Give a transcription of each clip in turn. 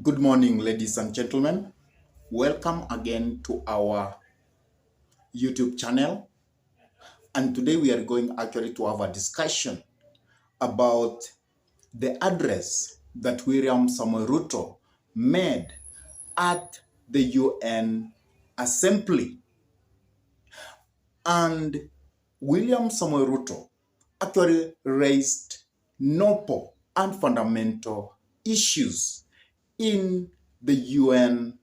Good morning, ladies and gentlemen. Welcome again to our YouTube channel. And today we are going actually to have a discussion about the address that William Samoei Ruto made at the UN Assembly. And William Samoei Ruto actually raised noble and fundamental issues in the UN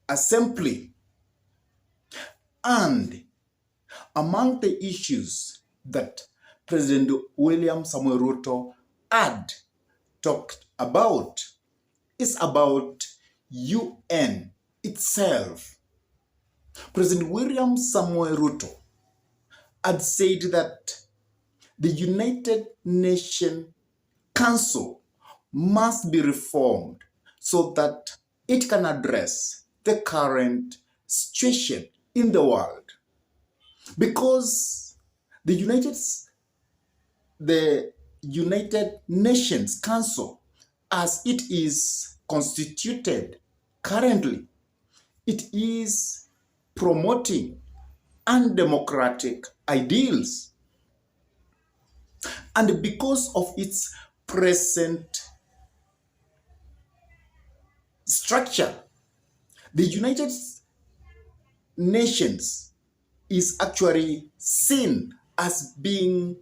Assembly. And among the issues that President William Samoei Ruto had talked about is about UN itself. President William Samoei Ruto had said that the United Nations Council must be reformed so that it can address the current situation in the world. Because the United Nations Council, as it is constituted currently, it is promoting undemocratic ideals. And because of its present structure, the United Nations is actually seen as being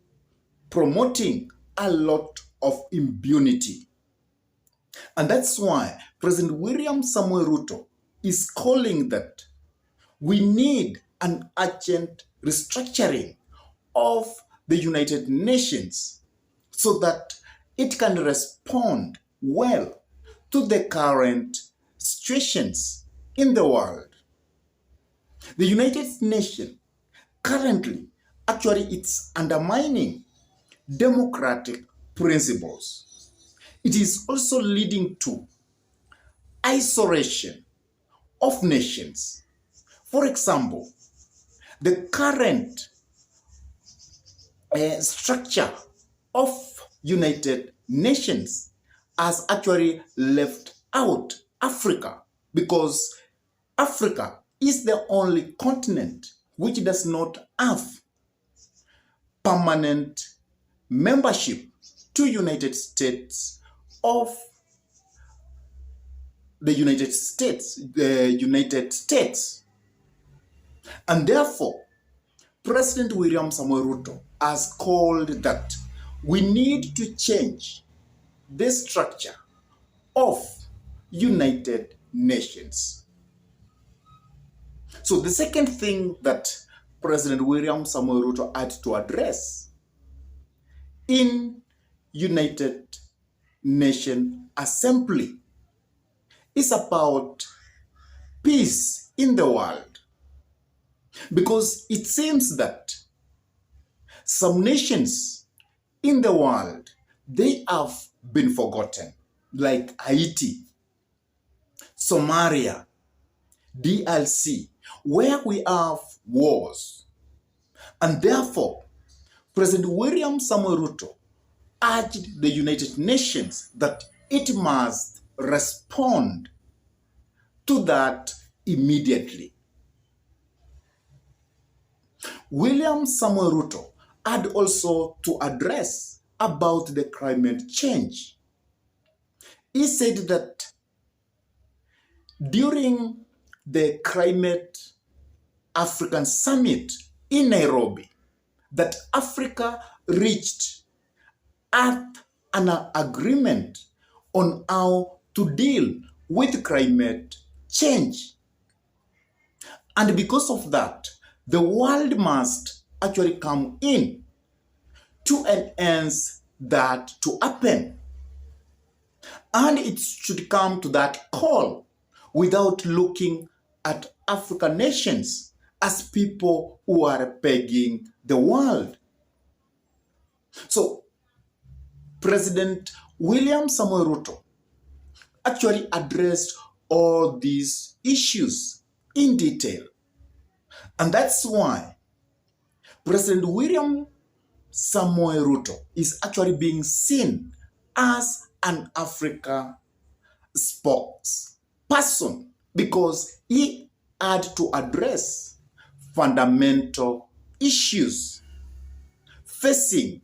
promoting a lot of impunity. And that's why President William Samoei Ruto is calling that we need an urgent restructuring of the United Nations so that it can respond well to the current situations in the world. The United Nations currently, actually, it's undermining democratic principles. It is also leading to isolation of nations. For example, the current structure of United Nations has actually left out Africa, because Africa is the only continent which does not have permanent membership to United States of the United States. And therefore, President William Samoei Ruto has called that we need to change the structure of United Nations. So the second thing that President William Samoei Ruto had to address in United Nations Assembly is about peace in the world. Because it seems that some nations in the world, they have been forgotten, like Haiti, Somalia, DRC, where we have wars. And therefore, President William Samoei Ruto urged the United Nations that it must respond to that immediately. William Samoei Ruto had also to address about the climate change. He said that during the Climate African Summit in Nairobi, that Africa reached an agreement on how to deal with climate change. And because of that, the world must actually come in to enhance that to happen. And it should come to that call without looking at African nations as people who are begging the world. So, President William Samoei Ruto actually addressed all these issues in detail. And that's why President William Samoei Ruto is actually being seen as an Africa spokesperson because he had to address fundamental issues facing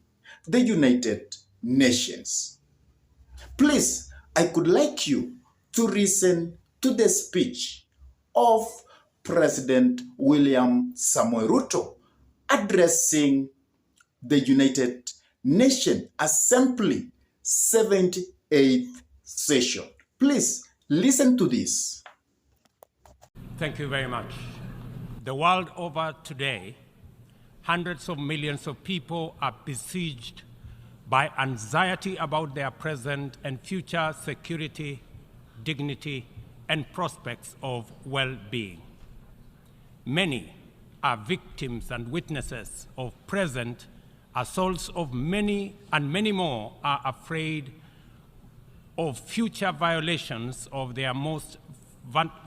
the United Nations. Please, I could like you to listen to the speech of President William Samoei Ruto addressing the United Nations Assembly 78th session. Please listen to this. Thank you very much. The world over today, hundreds of millions of people are besieged by anxiety about their present and future security, dignity, and prospects of well-being. Many are victims and witnesses of present assaults of many, and many more are afraid of future violations of their most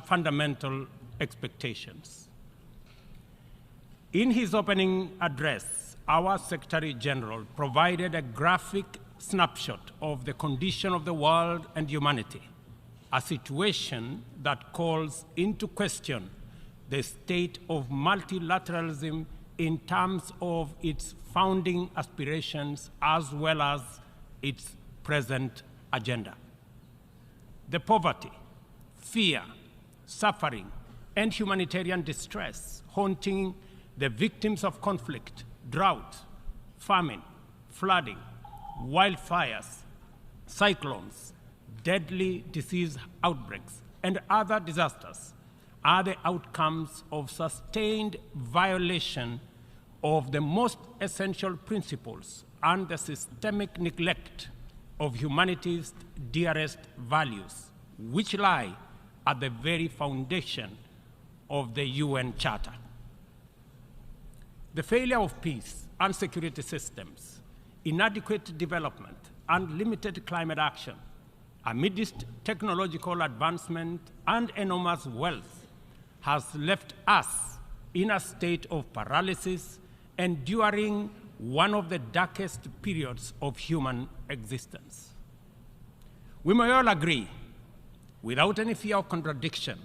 fundamental expectations. In his opening address, our Secretary General provided a graphic snapshot of the condition of the world and humanity, a situation that calls into question the state of multilateralism in terms of its founding aspirations as well as its present agenda. The poverty, fear, suffering, and humanitarian distress haunting the victims of conflict, drought, famine, flooding, wildfires, cyclones, deadly disease outbreaks, and other disasters are the outcomes of sustained violation of the most essential principles and the systemic neglect of humanity's dearest values, which lie at the very foundation of the UN Charter. The failure of peace and security systems, inadequate development, and limited climate action, amidst technological advancement and enormous wealth, has left us in a state of paralysis, enduring one of the darkest periods of human existence. We may all agree, without any fear of contradiction,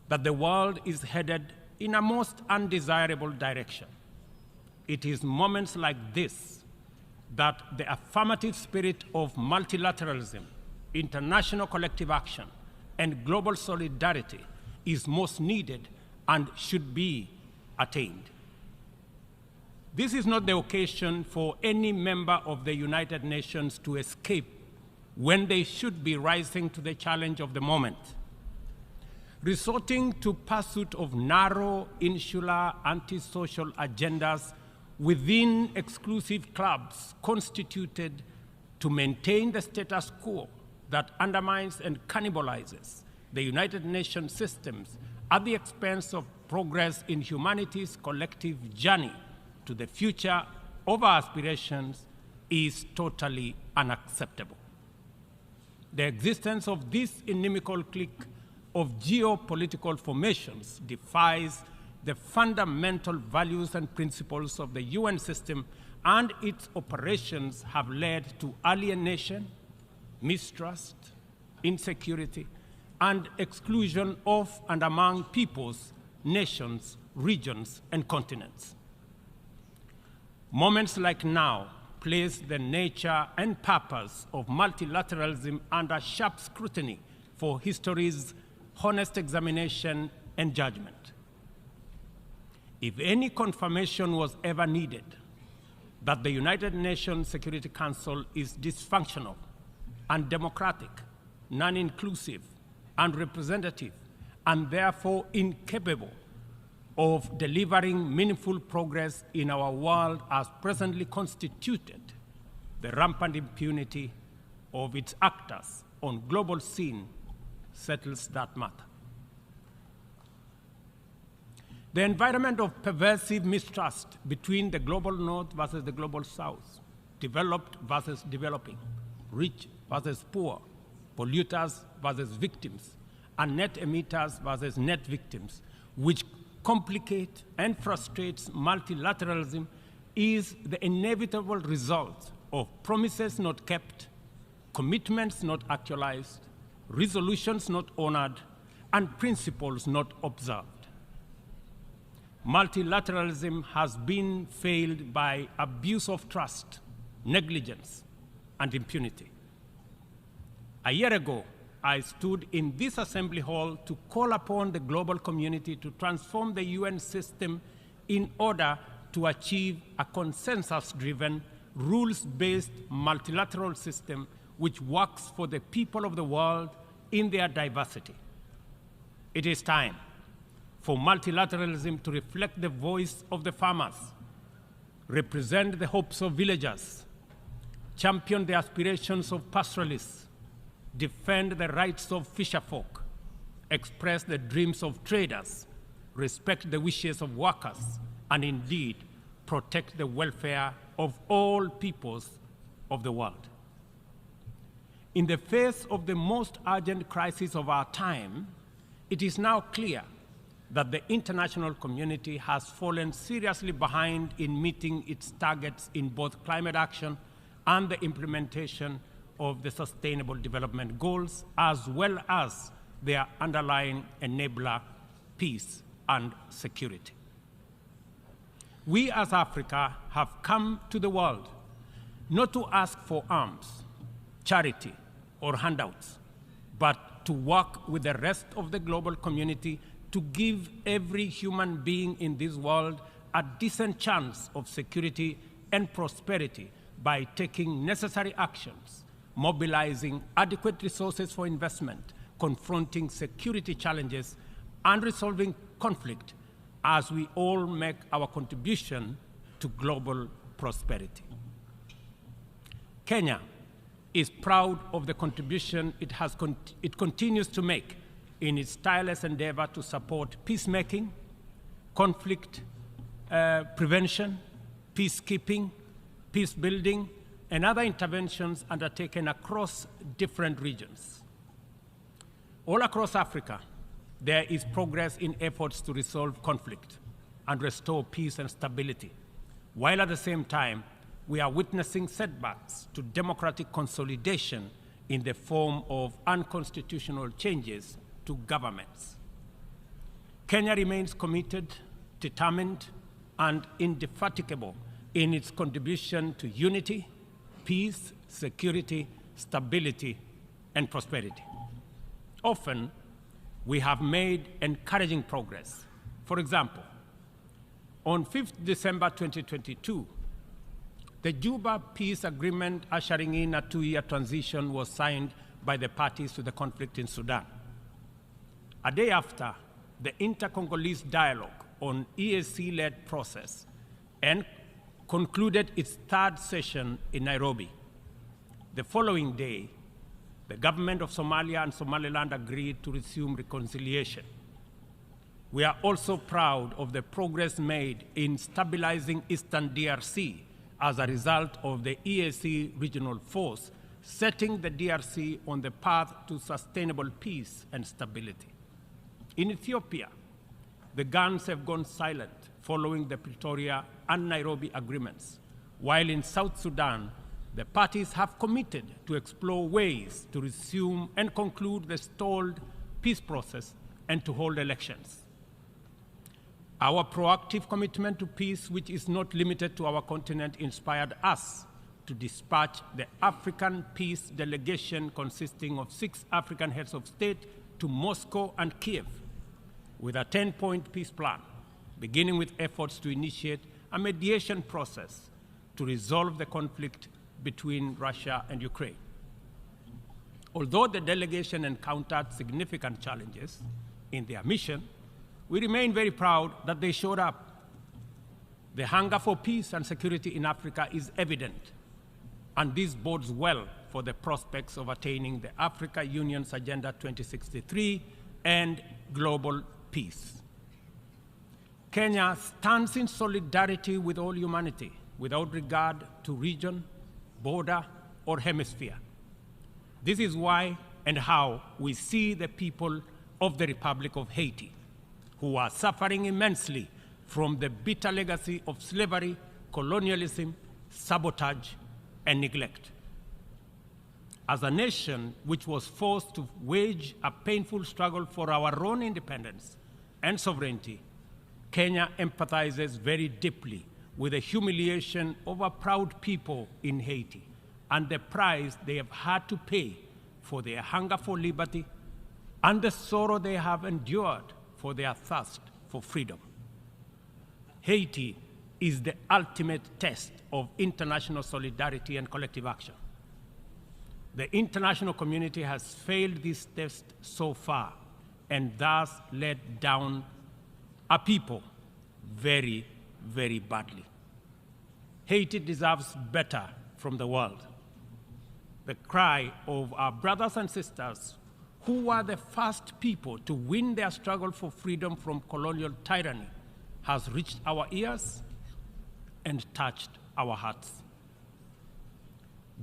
that the world is headed in a most undesirable direction. It is moments like this that the affirmative spirit of multilateralism, international collective action, and global solidarity is most needed and should be attained. This is not the occasion for any member of the United Nations to escape when they should be rising to the challenge of the moment. Resorting to pursuit of narrow, insular, antisocial agendas within exclusive clubs constituted to maintain the status quo that undermines and cannibalizes the United Nations systems at the expense of progress in humanity's collective journey to the future of our aspirations is totally unacceptable. The existence of this inimical clique of geopolitical formations defies the fundamental values and principles of the UN system, and its operations have led to alienation, mistrust, insecurity, and exclusion of and among peoples, nations, regions, and continents. Moments like now place the nature and purpose of multilateralism under sharp scrutiny for history's honest examination and judgment. If any confirmation was ever needed that the United Nations Security Council is dysfunctional, undemocratic, non-inclusive, unrepresentative, and therefore incapable of delivering meaningful progress in our world as presently constituted, the rampant impunity of its actors on global scene settles that matter. The environment of pervasive mistrust between the global north versus the global south, developed versus developing, rich versus poor, polluters versus victims, and net emitters versus net victims, which complicate and frustrates multilateralism, is the inevitable result of promises not kept, commitments not actualized, resolutions not honored, and principles not observed. Multilateralism has been failed by abuse of trust, negligence, and impunity. A year ago, I stood in this assembly hall to call upon the global community to transform the UN system in order to achieve a consensus-driven, rules-based multilateral system which works for the people of the world in their diversity. It is time for multilateralism to reflect the voice of the farmers, represent the hopes of villagers, champion the aspirations of pastoralists, defend the rights of fisherfolk, express the dreams of traders, respect the wishes of workers, and indeed protect the welfare of all peoples of the world. In the face of the most urgent crisis of our time, it is now clear that the international community has fallen seriously behind in meeting its targets in both climate action and the implementation of the Sustainable Development Goals, as well as their underlying enabler, peace and security. We as Africa have come to the world not to ask for arms, charity, or handouts, but to work with the rest of the global community to give every human being in this world a decent chance of security and prosperity by taking necessary actions, mobilizing adequate resources for investment, confronting security challenges, and resolving conflict as we all make our contribution to global prosperity. Kenya is proud of the contribution it continues to make in its tireless endeavor to support peacemaking, conflict prevention, peacekeeping, peace building, and other interventions undertaken across different regions. All across Africa, there is progress in efforts to resolve conflict and restore peace and stability, while at the same time, we are witnessing setbacks to democratic consolidation in the form of unconstitutional changes to governments. Kenya remains committed, determined, and indefatigable in its contribution to unity, peace, security, stability, and prosperity. Often, we have made encouraging progress. For example, on 5th December 2022, the Juba Peace Agreement ushering in a 2-year transition was signed by the parties to the conflict in Sudan. A day after, the Inter-Congolese Dialogue on EAC-led process and concluded its 3rd session in Nairobi. The following day, the government of Somalia and Somaliland agreed to resume reconciliation. We are also proud of the progress made in stabilizing Eastern DRC as a result of the EAC regional force setting the DRC on the path to sustainable peace and stability. In Ethiopia, the guns have gone silent following the Pretoria and Nairobi agreements, while in South Sudan, the parties have committed to explore ways to resume and conclude the stalled peace process and to hold elections. Our proactive commitment to peace, which is not limited to our continent, inspired us to dispatch the African Peace Delegation consisting of 6 African heads of state to Moscow and Kiev with a 10-point peace plan, beginning with efforts to initiate a mediation process to resolve the conflict between Russia and Ukraine. Although the delegation encountered significant challenges in their mission, we remain very proud that they showed up. The hunger for peace and security in Africa is evident, and this bodes well for the prospects of attaining the Africa Union's Agenda 2063 and global peace. Kenya stands in solidarity with all humanity without regard to region, border, or hemisphere. This is why and how we see the people of the Republic of Haiti, who are suffering immensely from the bitter legacy of slavery, colonialism, sabotage, and neglect. As a nation which was forced to wage a painful struggle for our own independence and sovereignty, Kenya empathizes very deeply with the humiliation of our proud people in Haiti and the price they have had to pay for their hunger for liberty and the sorrow they have endured for their thirst for freedom. Haiti is the ultimate test of international solidarity and collective action. The international community has failed this test so far and thus let down a people very, very badly. Haiti deserves better from the world. The cry of our brothers and sisters who were the first people to win their struggle for freedom from colonial tyranny has reached our ears and touched our hearts.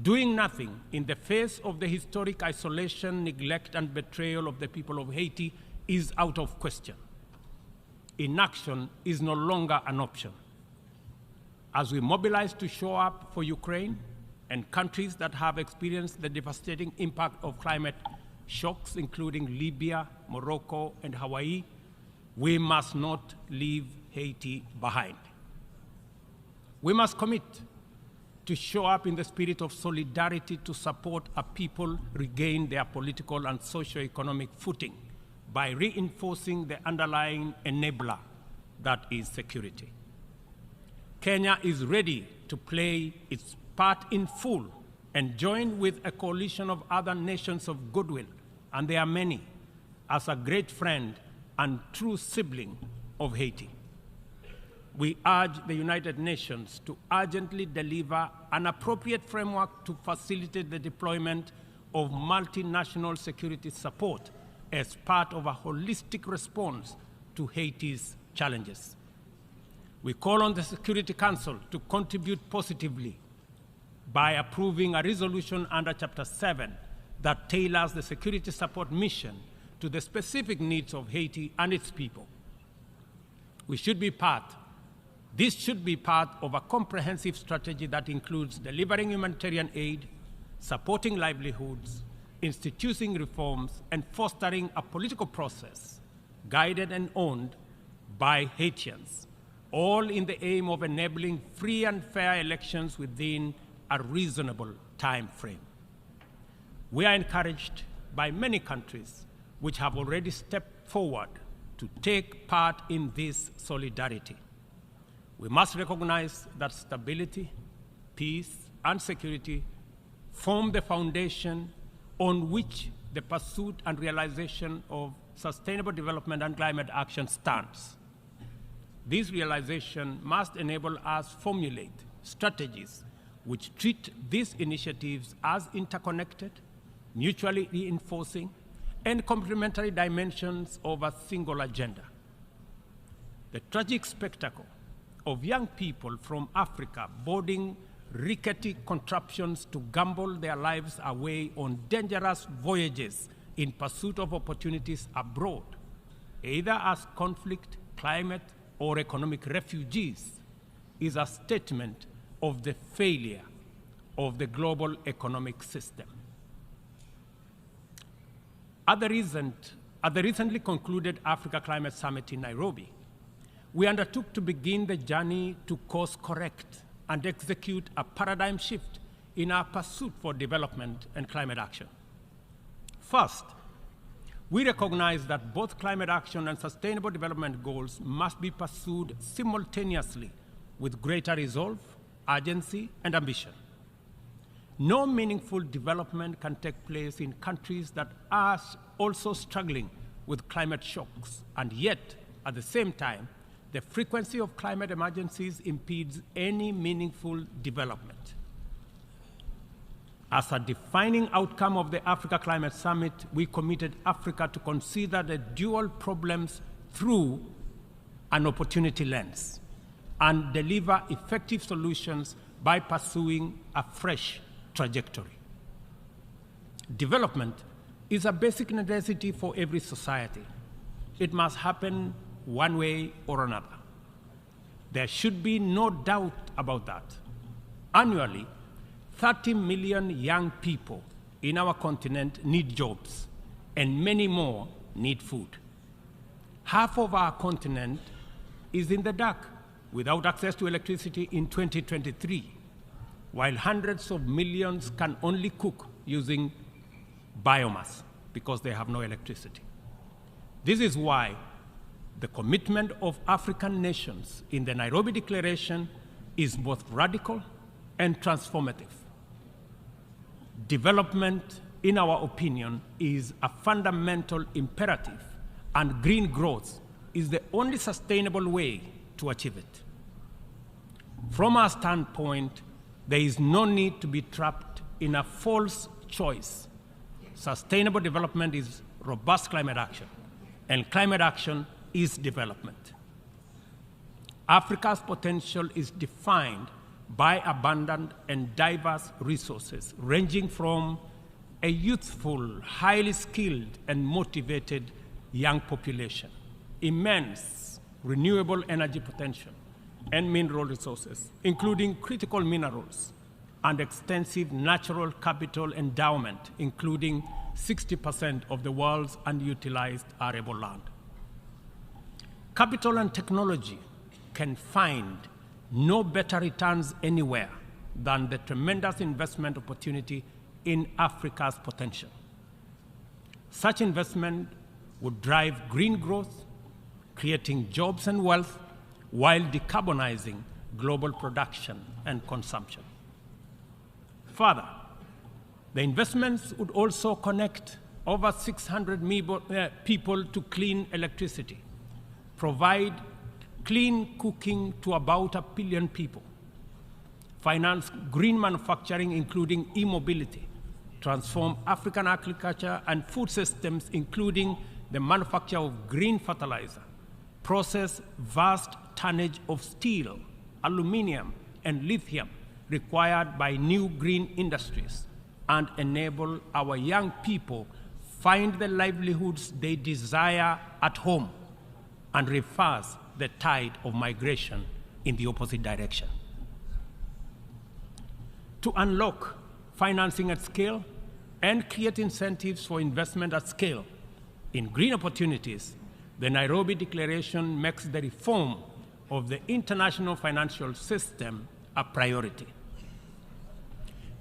Doing nothing in the face of the historic isolation, neglect, and betrayal of the people of Haiti is out of question. Inaction is no longer an option. As we mobilize to show up for Ukraine and countries that have experienced the devastating impact of climate shocks, including Libya, Morocco, and Hawaii, we must not leave Haiti behind. We must commit to show up in the spirit of solidarity to support a people regain their political and socio-economic footing by reinforcing the underlying enabler that is security. Kenya is ready to play its part in full and join with a coalition of other nations of goodwill, and there are many, as a great friend and true sibling of Haiti. We urge the United Nations to urgently deliver an appropriate framework to facilitate the deployment of multinational security support as part of a holistic response to Haiti's challenges. We call on the Security Council to contribute positively by approving a resolution under Chapter 7 that tailors the security support mission to the specific needs of Haiti and its people. This should be part of a comprehensive strategy that includes delivering humanitarian aid, supporting livelihoods, instituting reforms, and fostering a political process guided and owned by Haitians, all in the aim of enabling free and fair elections within a reasonable time frame. We are encouraged by many countries which have already stepped forward to take part in this solidarity. We must recognize that stability, peace, and security form the foundation on which the pursuit and realization of sustainable development and climate action stands. This realization must enable us formulate strategies which treat these initiatives as interconnected, mutually reinforcing, and complementary dimensions of a single agenda. The tragic spectacle of young people from Africa boarding rickety contraptions to gamble their lives away on dangerous voyages in pursuit of opportunities abroad, either as conflict, climate, or economic refugees, is a statement of the failure of the global economic system. At the recently concluded Africa Climate Summit in Nairobi, we undertook to begin the journey to course correct and execute a paradigm shift in our pursuit for development and climate action. First, we recognize that both climate action and sustainable development goals must be pursued simultaneously with greater resolve, urgency, and ambition. No meaningful development can take place in countries that are also struggling with climate shocks, and yet, at the same time, the frequency of climate emergencies impedes any meaningful development. As a defining outcome of the Africa Climate Summit, we committed Africa to consider the dual problems through an opportunity lens and deliver effective solutions by pursuing a fresh trajectory. Development is a basic necessity for every society. It must happen one way or another. There should be no doubt about that. Annually, 30 million young people in our continent need jobs, and many more need food. Half of our continent is in the dark, without access to electricity in 2023, while hundreds of millions can only cook using biomass because they have no electricity. This is why the commitment of African nations in the Nairobi Declaration is both radical and transformative. Development, in our opinion, is a fundamental imperative, and green growth is the only sustainable way to achieve it. From our standpoint, there is no need to be trapped in a false choice. Sustainable development is robust climate action, and climate action is development. Africa's potential is defined by abundant and diverse resources, ranging from a youthful, highly skilled, and motivated young population, immense renewable energy potential, and mineral resources, including critical minerals, and extensive natural capital endowment, including 60% of the world's unutilized arable land. Capital and technology can find no better returns anywhere than the tremendous investment opportunity in Africa's potential. Such investment would drive green growth, creating jobs and wealth, while decarbonizing global production and consumption. Further, the investments would also connect over 600 people to clean electricity, provide clean cooking to about 1 billion people, finance green manufacturing, including e-mobility, transform African agriculture and food systems, including the manufacture of green fertilizer, process vast tonnage of steel, aluminum, and lithium required by new green industries, and enable our young people find the livelihoods they desire at home, and reverse the tide of migration in the opposite direction. To unlock financing at scale and create incentives for investment at scale in green opportunities, the Nairobi Declaration makes the reform of the international financial system a priority.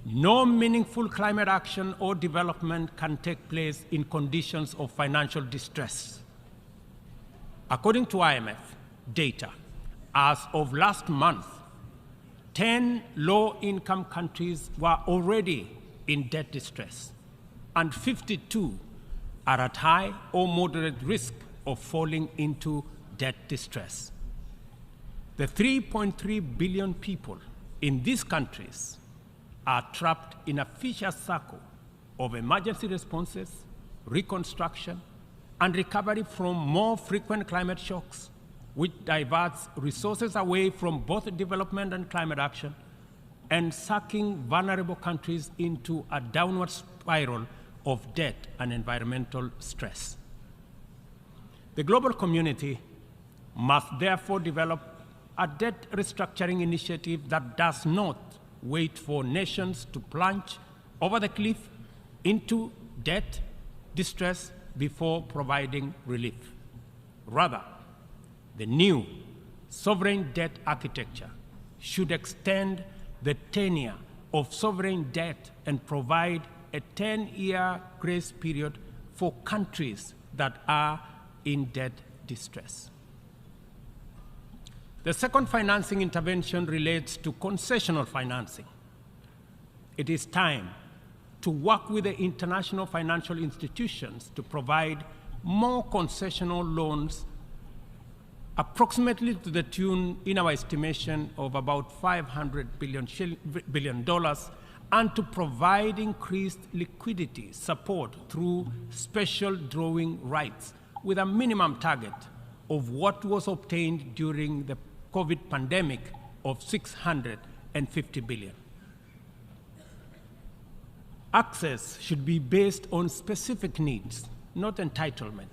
No meaningful climate action or development can take place in conditions of financial distress. According to IMF data, as of last month, 10 low-income countries were already in debt distress, and 52 are at high or moderate risk of falling into debt distress. The 3.3 billion people in these countries are trapped in a vicious circle of emergency responses, reconstruction, and recovery from more frequent climate shocks, which diverts resources away from both development and climate action, and sucking vulnerable countries into a downward spiral of debt and environmental stress. The global community must therefore develop a debt restructuring initiative that does not wait for nations to plunge over the cliff into debt distress before providing relief. Rather, the new sovereign debt architecture should extend the tenure of sovereign debt and provide a 10-year grace period for countries that are in debt distress. The second financing intervention relates to concessional financing. It is time to work with the international financial institutions to provide more concessional loans, approximately to the tune, in our estimation, of about $500 billion, and to provide increased liquidity support through special drawing rights with a minimum target of what was obtained during the COVID pandemic of $650 billion. Access should be based on specific needs, not entitlement,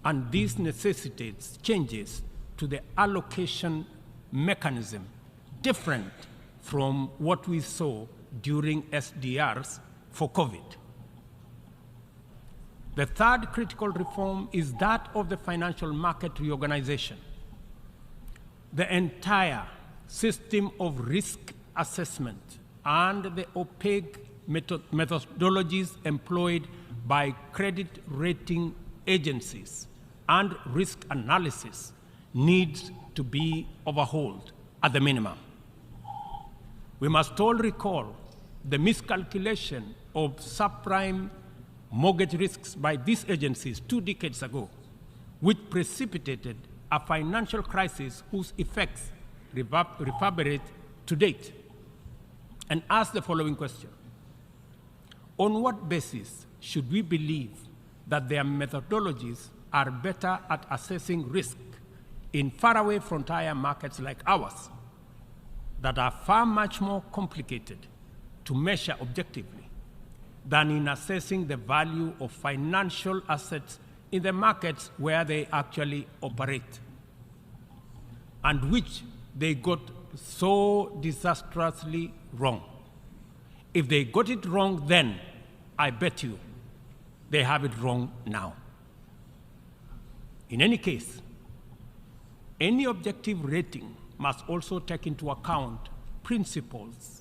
and this necessitates changes to the allocation mechanism different from what we saw during SDRs for COVID. The third critical reform is that of the financial market reorganization. The entire system of risk assessment and the opaque methodologies employed by credit rating agencies and risk analysis needs to be overhauled at the minimum. We must all recall the miscalculation of subprime mortgage risks by these agencies 2 decades ago, which precipitated a financial crisis whose effects reverberate to date, and ask the following question: on what basis should we believe that their methodologies are better at assessing risk in faraway frontier markets like ours that are far much more complicated to measure objectively than in assessing the value of financial assets in the markets where they actually operate, and which they got so disastrously wrong? If they got it wrong then, I bet you they have it wrong now. In any case, any objective rating must also take into account principles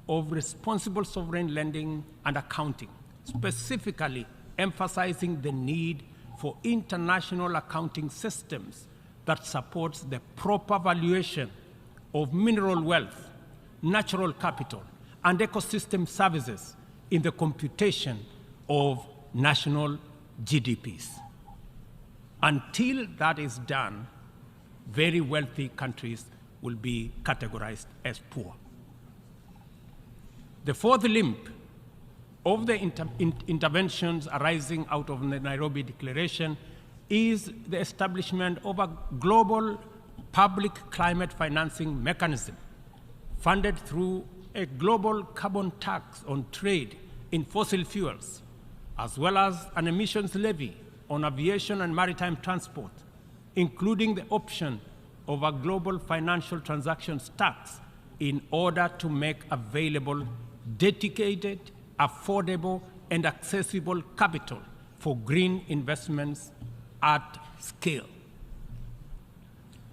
of responsible sovereign lending and accounting, specifically emphasizing the need for international accounting systems that supports the proper valuation of mineral wealth, natural capital, and ecosystem services in the computation of national GDPs. Until that is done, very wealthy countries will be categorized as poor. The fourth limb of the interventions arising out of the Nairobi Declaration is the establishment of a global public climate financing mechanism funded through a global carbon tax on trade in fossil fuels, as well as an emissions levy on aviation and maritime transport, including the option of a global financial transactions tax in order to make available dedicated, affordable, and accessible capital for green investments at scale.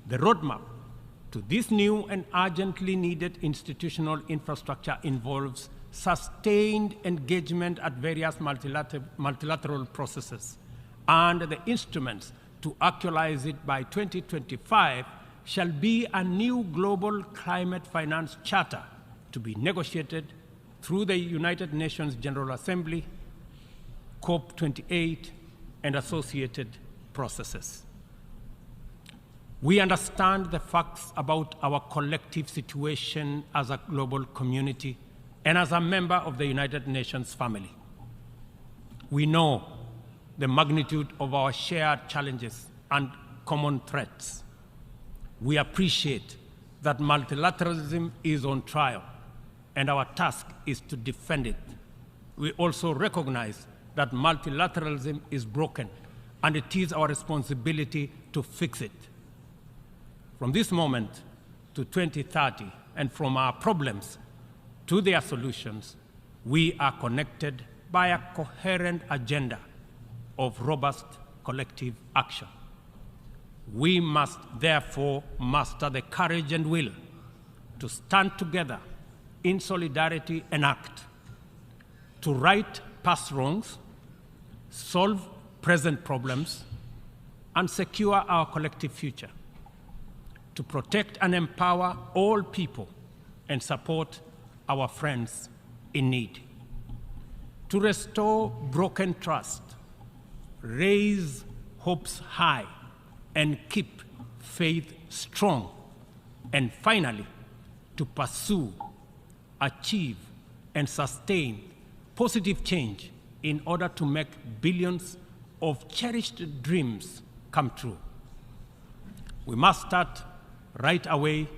The roadmap to this new and urgently needed institutional infrastructure involves sustained engagement at various multilateral processes, and the instruments to actualize it by 2025 shall be a new global climate finance charter to be negotiated through the United Nations General Assembly, COP28, and associated processes. We understand the facts about our collective situation as a global community and as a member of the United Nations family. We know the magnitude of our shared challenges and common threats. We appreciate that multilateralism is on trial, and our task is to defend it. We also recognize that multilateralism is broken, and it is our responsibility to fix it. From this moment to 2030, and from our problems to their solutions, we are connected by a coherent agenda of robust collective action. We must therefore muster the courage and will to stand together in solidarity and act, to right past wrongs, solve present problems, and secure our collective future, to protect and empower all people and support our friends in need, to restore broken trust, raise hopes high, and keep faith strong, and finally, to pursue, achieve, and sustain positive change in order to make billions of cherished dreams come true. We must start right away,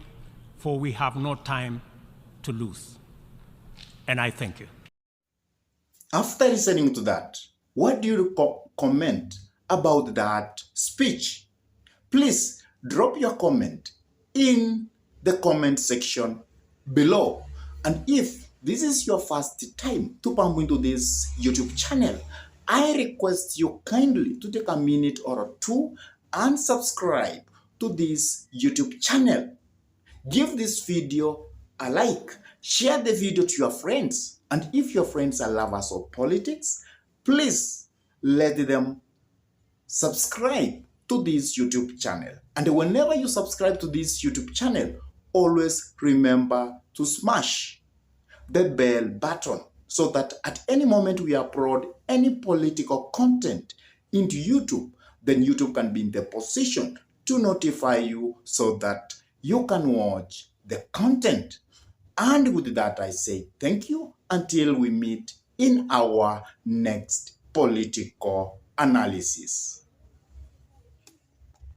for we have no time to lose. And I thank you. After listening to that, what do you comment about that speech? Please drop your comment in the comment section below. And if this is your first time to pump into this YouTube channel, I request you kindly to take a minute or two and subscribe to this YouTube channel. Give this video a like, share the video to your friends, and if your friends are lovers of politics, please let them subscribe to this YouTube channel. And whenever you subscribe to this YouTube channel, always remember to smash the bell button so that at any moment we upload any political content into YouTube, then YouTube can be in the position to notify you so that you can watch the content. And with that, I say thank you until we meet in our next political analysis.